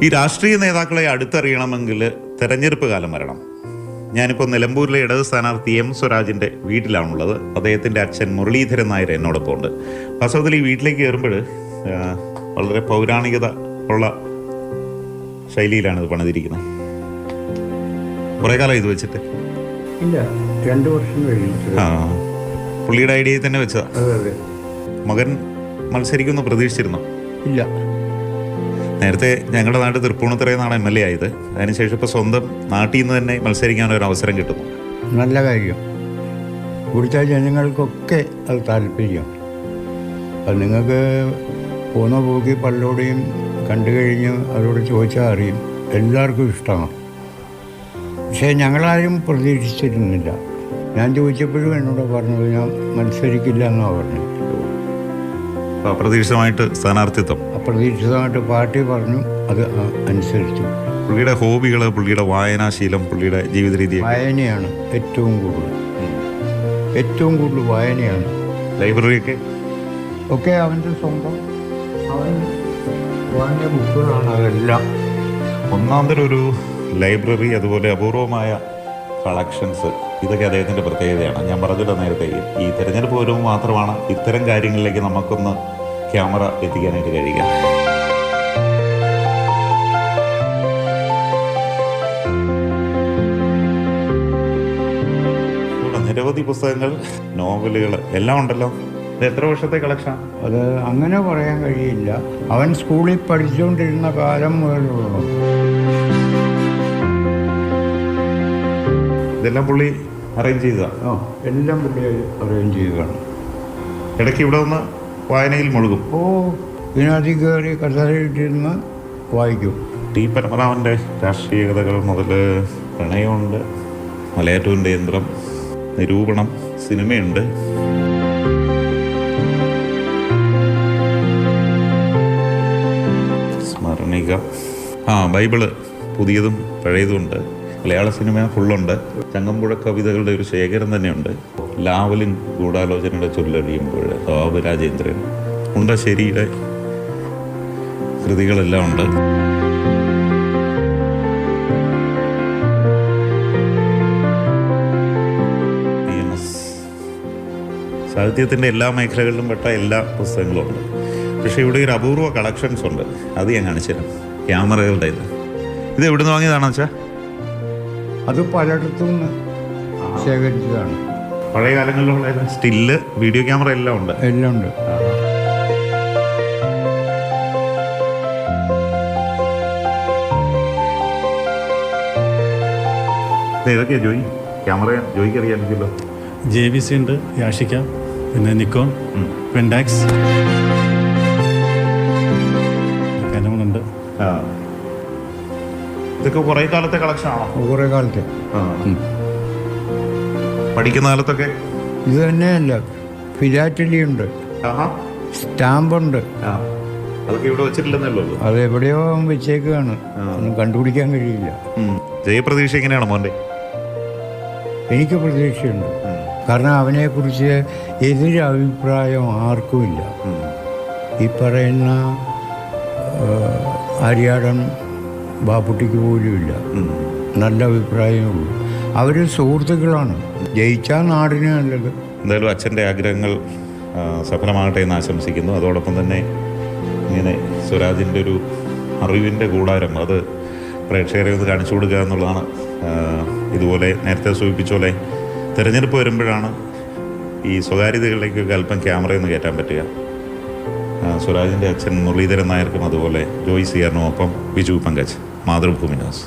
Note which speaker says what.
Speaker 1: ഈ രാഷ്ട്രീയ നേതാക്കളെ അടുത്തറിയണമെങ്കിൽ തെരഞ്ഞെടുപ്പ് കാലം വരണം. ഞാനിപ്പോൾ നിലമ്പൂരിലെ ഇടത് സ്ഥാനാർത്ഥി എം സ്വരാജിൻ്റെ വീട്ടിലാണുള്ളത്. അദ്ദേഹത്തിൻ്റെ അച്ഛൻ മുരളീധരൻ നായർ എന്നോടൊപ്പം ഉണ്ട്. വാസ്തവത്തിൽ ഈ വീട്ടിലേക്ക് കയറുമ്പോൾ വളരെ പൗരാണികത ഉള്ള ശൈലിയിലാണ് ഇത് പണിതിരിക്കുന്നത്. കുറേ കാലം ഇത് വെച്ചിട്ട്
Speaker 2: ഇല്ല, 2 വർഷം കഴിഞ്ഞു.
Speaker 1: പുള്ളിയുടെ ഐഡിയയിൽ തന്നെ വെച്ചതാ. മകൻ മത്സരിക്കുമെന്ന് പ്രതീക്ഷിച്ചിരുന്നോ?
Speaker 2: ഇല്ല.
Speaker 1: നേരത്തെ ഞങ്ങളുടെ നാട് തൃപ്പൂണിത്തുറയിൽ നിന്നാണ് MLA ആയത്. അതിനുശേഷം ഇപ്പോൾ സ്വന്തം നാട്ടിൽ നിന്ന് തന്നെ മത്സരിക്കാനൊരു അവസരം കിട്ടുന്നു.
Speaker 2: നല്ല കാര്യം. ഇവിടുത്തെ ജനങ്ങൾക്കൊക്കെ അത് താല്പര്യം. അത് നിങ്ങൾക്ക് പോകുന്ന പോക്കി പലരോടെയും കണ്ടു കഴിഞ്ഞ് അവരോട് ചോദിച്ചാൽ അറിയും. എല്ലാവർക്കും ഇഷ്ടമാണ്. പക്ഷേ ഞങ്ങളാരും പ്രതീക്ഷിച്ചിരുന്നില്ല. ഞാൻ ചോദിച്ചപ്പോഴും എന്നോട് പറഞ്ഞത് ഞാൻ മത്സരിക്കില്ല എന്നാണ് പറഞ്ഞത്.
Speaker 1: അപ്രതീക്ഷിതമായിട്ട് സ്ഥാനാർത്ഥിത്വം.
Speaker 2: അപ്രതീക്ഷിതമായിട്ട് പാർട്ടി പറഞ്ഞു, അത് അനുസരിച്ചു.
Speaker 1: പുള്ളിയുടെ ഹോബികൾ, പുള്ളിയുടെ വായനാശീലം, പുള്ളിയുടെ ജീവിത രീതി?
Speaker 2: വായനയാണ് ഏറ്റവും കൂടുതൽ വായനയാണ്.
Speaker 1: ലൈബ്രറിയൊക്കെ
Speaker 2: ഒക്കെ അവൻ്റെ സ്വന്തം, അവൻ വാങ്ങിയ ബുക്കുകളാണ് അതെല്ലാം.
Speaker 1: ഒന്നാമതൊരു ലൈബ്രറി, അതുപോലെ അപൂർവമായ കളക്ഷൻസ്, ഇതൊക്കെ അദ്ദേഹത്തിൻ്റെ പ്രത്യേകതയാണ്. ഞാൻ പറഞ്ഞല്ലോ നേരത്തെ, ഈ തിരഞ്ഞെടുപ്പ് വരുമ്പോൾ മാത്രമാണ് ഇത്തരം കാര്യങ്ങളിലേക്ക് നമുക്കൊന്ന് ക്യാമറ എത്തിക്കാനായിട്ട് കഴിയുക. നിരവധി പുസ്തകങ്ങൾ, നോവലുകൾ എല്ലാം ഉണ്ടല്ലോ. ഇത് എത്ര വർഷത്തെ കളക്ഷൻ?
Speaker 2: അത് അങ്ങനെ പറയാൻ കഴിയില്ല. അവൻ സ്കൂളിൽ പഠിച്ചുകൊണ്ടിരുന്ന കാലം മുതലുള്ള.
Speaker 1: ഇതെല്ലാം പുള്ളി അറേഞ്ച് ചെയ്തതാണ്?
Speaker 2: എല്ലാം പുള്ളി അറേഞ്ച് ചെയ്തതാണ്.
Speaker 1: ഇടയ്ക്ക് ഇവിടെ വന്ന് വായനയിൽ മുഴുകും?
Speaker 2: ഇതിനകത്ത് കയറി കസേരയിട്ടിരുന്ന് വായിക്കും.
Speaker 1: ടി പരമരാമൻ്റെ രാഷ്ട്രീയ കഥകൾ മുതൽ പ്രണയമുണ്ട്, മലയാറ്റൂരിൻ്റെ യന്ത്രം, നിരൂപണം, സിനിമയുണ്ട്. സ്മരണിക, ബൈബിള് പുതിയതും പഴയതുമുണ്ട്. മലയാള സിനിമ ഫുള്ളുണ്ട്. ചങ്ങമ്പുഴ കവിതകളുടെ ഒരു ശേഖരം തന്നെയുണ്ട്. ലാവലിൻ ഗൂഢാലോചനയുടെ ചൊല്ലഴിയുമ്പോൾ രാജേന്ദ്രൻ, മുണ്ടശ്ശേരിയുടെ കൃതികളെല്ലാം ഉണ്ട്. സാഹിത്യത്തിൻ്റെ എല്ലാ മേഖലകളിലും പെട്ട എല്ലാ പുസ്തകങ്ങളും ഉണ്ട്. പക്ഷേ ഇവിടെ ഒരു അപൂർവ കളക്ഷൻസ് ഉണ്ട്. അത് ഞാൻ കാണിച്ചുതരാം. ക്യാമറകളുടെ ഇത് എവിടെ നിന്ന് വാങ്ങിയതാണെന്ന് വെച്ചാൽ?
Speaker 2: അത് പലയിടത്തു നിന്ന് ശേഖരിച്ചതാണ്.
Speaker 1: പഴയ കാലങ്ങളിലുള്ള സ്റ്റില്ല്, വീഡിയോ ക്യാമറ എല്ലാം ഉണ്ട്. ഏതൊക്കെയാ ജോയി? ക്യാമറ ജോയിക്ക് അറിയാമെങ്കിലോ?
Speaker 3: JVC ഉണ്ട്, യാഷിക്ക, പിന്നെ നിക്കോൺ, പെൻഡാക്സ്, ഉണ്ട്.
Speaker 1: ഇതൊക്കെ കുറേ കാലത്തെ കളക്ഷൻ ആണോ?
Speaker 2: കുറേ കാലത്തെ.
Speaker 1: പഠിക്കുന്ന കാലത്തൊക്കെ
Speaker 2: ഇത് തന്നെയല്ല, ഫിലാറ്റലി ഉണ്ട്, സ്റ്റാമ്പുണ്ട്.
Speaker 1: അതൊക്കെ ഇവിടെ വെച്ചിട്ടില്ലെന്നല്ലോ.
Speaker 2: അത് എവിടെയോ വെച്ചേക്കാണ്, ഒന്നും കണ്ടുപിടിക്കാൻ കഴിയില്ല.
Speaker 1: ജയപ്രതീക്ഷ എങ്ങനെയാണ് മോൻ്റെ?
Speaker 2: എനിക്ക് പ്രതീക്ഷയുണ്ട്. കാരണം അവനെക്കുറിച്ച് എതിരഭിപ്രായം ആർക്കുമില്ല. ഈ പറയുന്ന ആര്യാടൻ ബാപ്പുട്ടിക്ക് പോലുമില്ല. നല്ല അഭിപ്രായമേ ഉള്ളൂ. അവർ സുഹൃത്തുക്കളാണ്. ജയിച്ചാൽ നാടിന് നല്ലത്.
Speaker 1: എന്തായാലും അച്ഛൻ്റെ ആഗ്രഹങ്ങൾ സഫലമാകട്ടെ എന്ന് ആശംസിക്കുന്നു. അതോടൊപ്പം തന്നെ ഇങ്ങനെ സ്വരാജിൻ്റെ ഒരു അറിവിൻ്റെ കൂടാരം അത് പ്രേക്ഷകരെ ഒന്ന് കാണിച്ചു കൊടുക്കുക എന്നുള്ളതാണ്. ഇതുപോലെ നേരത്തെ സൂചിപ്പിച്ച പോലെ തിരഞ്ഞെടുപ്പ് വരുമ്പോഴാണ് ഈ സ്വകാര്യതകളിലേക്കൊക്കെ അല്പം ക്യാമറയൊന്ന് കയറ്റാൻ പറ്റുക. സ്വരാജിൻ്റെ അച്ഛൻ മുരളീധരൻ നായർക്കും അതുപോലെ ജോയ് സിയാറിനും ഒപ്പം ബിജു പങ്കജ്, മാതൃഭൂമി ന്യൂസ്.